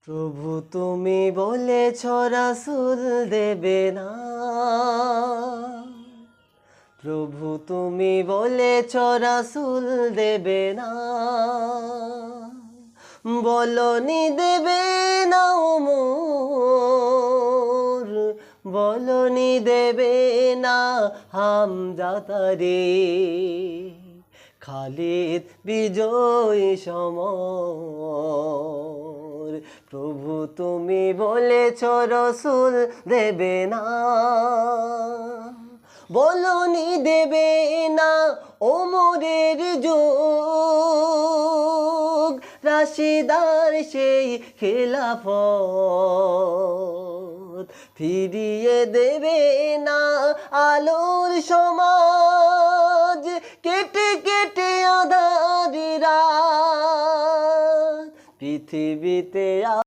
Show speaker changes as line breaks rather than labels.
প্রভু তুমি বলেছ রাসূল দেবে না, প্রভু তুমি বলেছ রাসূল দেবে না, বলনি দেবে না ওমর, বলনি দেবে না হামজাতারে, খালিদ বিজয় সমর। প্রভু তুমি বলেছ রাসূল দেবে না, বলনি দেবে না ওমরের যুগ, রাশিদার সেই খেলাফত, ফিরিয়ে দেবে না আলোর সমাজ, কেটে কেটে আঁধার রাত পৃথিবীতে।